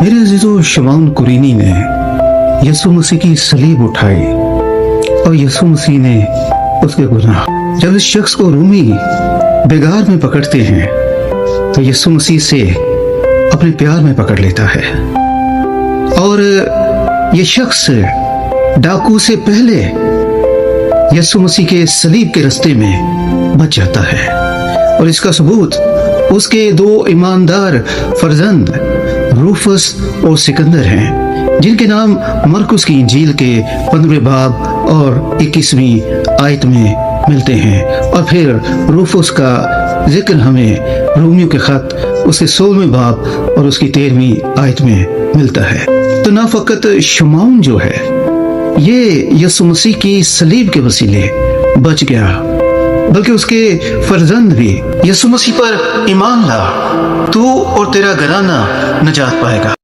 میرے عزیزو، شمعون قرینی نے یسوع مسیح کی صلیب اٹھائی اور یسوع مسیح نے اس کے گناہ، جب اس شخص کو رومی بگار میں پکڑتے ہیں تو یسوع مسیح سے اپنے پیار میں پکڑ لیتا ہے، اور یہ شخص ڈاکو سے پہلے یسوع مسیح کے صلیب کے رستے میں بچ جاتا ہے۔ اور اس کا ثبوت اس کے دو ایماندار فرزند روفس اور سکندر ہیں، جن کے نام مرکس کی انجیل کے 15 باب اور 21ویں آیت میں ملتے ہیں، اور پھر روفس کا ذکر ہمیں رومیوں کے خط اس کے 16ویں باب اور اس کی 13ویں آیت میں ملتا ہے۔ تو نہ فقط شمعون جو ہے یہ یسوع مسیح کی صلیب کے وسیلے بچ گیا، بلکہ اس کے فرزند بھی یسوع مسیح پر ایمان لا، تو اور تیرا گھرانہ نجات پائے گا۔